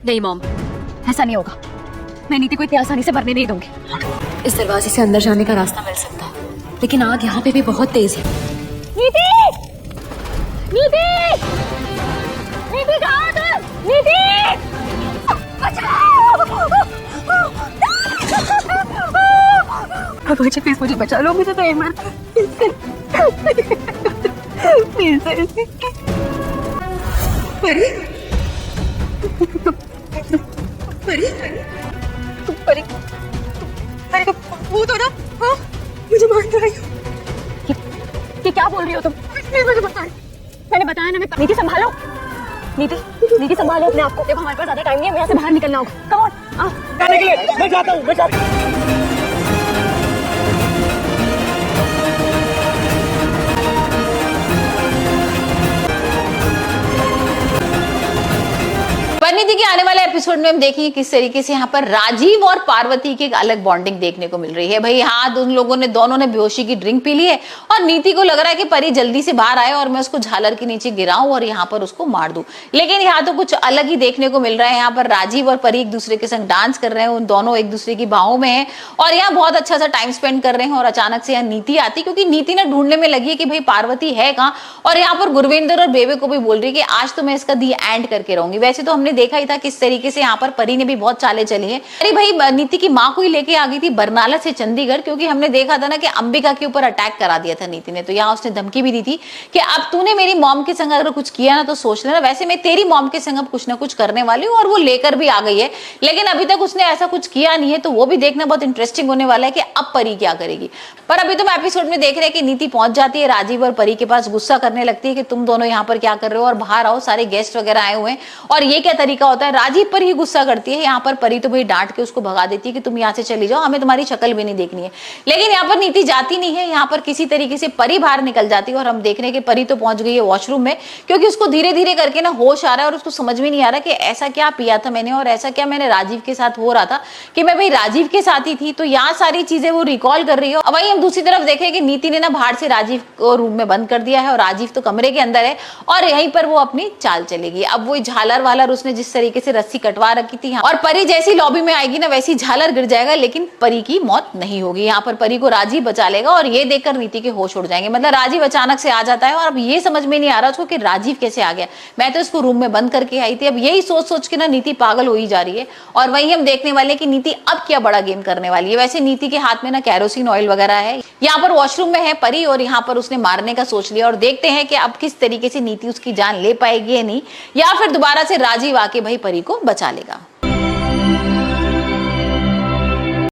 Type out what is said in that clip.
नहीं मॉम, ऐसा नहीं होगा। मैं नीति को इतनी आसानी से मरने नहीं दूंगी। इस दरवाजे से अंदर जाने का रास्ता मिल सकता है, लेकिन आग यहाँ पे भी बहुत तेज है। नीति! नीति! नीति कहाँ है तुम? नीति! बचाओ! प्लीज मुझे बचा लो, मुझे तो एमआर प्लीज। परी? परी? परी? परी तो भूत हो ना? हाँ? मुझे मार रही हो। ये क्या बोल रही हो तुम? मुझे बताओ। मैंने बताया ना, मैं नीति संभालो। नीति, नीति संभालो अपने आप को। देखो हमारे पास ज्यादा टाइम नहीं है, यहाँ से बाहर निकलना होगा। कम ऑन, आओ। जाने के लिए मैं जाता हूँ, मैं जाता हूँ। परिणीति के आने वाले एपिसोड में हम देखेंगे किस तरीके से यहाँ पर राजीव और पार्वती की एक अलग बॉन्डिंग देखने को मिल रही है। भाई यहाँ दोनों ने बेहोशी की ड्रिंक पी ली है और नीति को लग रहा है कि परी जल्दी से बाहर आए और मैं उसको झालर के नीचे गिराऊं और यहाँ पर उसको मार दूं। लेकिन यहाँ तो कुछ अलग ही देखने को मिल रहा है। यहाँ पर राजीव और परी एक दूसरे के संग डांस कर रहे हैं, उन दोनों एक दूसरे की बाहों में है और यहाँ बहुत अच्छा सा टाइम स्पेंड कर रहे हैं। और अचानक से यहाँ नीति आती, क्योंकि नीति ने ढूंढने में लगी है कि भाई पार्वती है कहाँ। और यहाँ पर गुरविंदर और बेबे को भी बोल रही है कि आज तो मैं इसका दी एंड करके रहूंगी। वैसे तो हमने देखा ही था किस तरीके से यहाँ पर परी ने भी बहुत चालें चली है। अरे भाई नीति की माँ को ही लेके आ गई थी बरनाला से चंडीगढ़, क्योंकि हमने देखा था ना कि अंबिका के ऊपर अटैक करा दिया था नीति ने। तो यहाँ उसने धमकी भी दी थी कि अब तूने मेरी मॉम के संग अगर कुछ किया ना तो सोच लेना, वैसे मैं तेरी मॉम के संग अब कुछ ना कुछ करने वाली हूँ। और वो लेकर भी आ गई है, लेकिन अभी तक उसने ऐसा कुछ किया नहीं है। तो वो भी देखना बहुत इंटरेस्टिंग होने वाला है कि अब परी क्या करेगी। पर अभी तुम एपिसोड में देख रहे हैं कि नीति पहुंच जाती है राजीव और परी के पास, गुस्सा करने लगती है कि तुम दोनों यहाँ पर क्या कर रहे हो और बाहर आओ, सारे गेस्ट वगैरह आए हुए हैं। और ये क्या तरीका होता है, राजीव पर ही गुस्सा करती है। यहाँ पर परी तो भाई डांट के उसको भगा देती है कि तुम यहाँ से चली जाओ, हमें तुम्हारी शक्ल भी नहीं देखनी है। लेकिन यहाँ पर नीति जाती नहीं है। यहाँ पर किसी तरीके से परी बाहर निकल जाती है और हम देख रहे हैं कि परी तो पहुंच गई है वॉशरूम में, क्योंकि उसको धीरे धीरे करके ना होश आ रहा है और उसको समझ में नहीं आ रहा कि ऐसा क्या पिया था मैंने और ऐसा क्या मैंने राजीव के साथ हो रहा था कि मैं भाई राजीव के साथ ही थी। तो यहाँ सारी चीजें वो रिकॉल कर रही है। अब वही हम दूसरी तरफ देख रहे हैं कि नीति ने ना बाहर से राजीव को रूम में बंद कर दिया है और राजीव तो कमरे के अंदर है और यहीं पर वो अपनी चाल चलेगी। अब वो झालर वालर उसने जिस तरीके से रस्सी कटवा रखी थी और परी जैसी लॉबी में आएगी ना वैसी झालर गिर जाएगा, लेकिन परी की मौत नहीं होगी। यहाँ पर परी को राजीव बचा लेगा और ये देखकर नीति के होश उड़ जाएंगे। मतलब राजीव अचानक से आ जाता है और अब ये समझ में नहीं आ रहा उसको कि राजीव कैसे आ गया, मैं तो इसको रूम में बंद करके आई थी। अब यही सोच सोच के ना नीति पागल हो ही जा रही है। और वही हम देखने वाले कि नीति अब क्या बड़ा गेम करने वाली है। वैसे नीति के हाथ में ना कैरोसिन ऑयल वगैरह है। यहाँ पर वॉशरूम में है परी और यहाँ पर उसने मारने का सोच लिया और देखते हैं कि अब किस तरीके से नीति उसकी जान ले पाएगी या नहीं, या फिर दोबारा से राजीव आके भाई परी को बचा लेगा।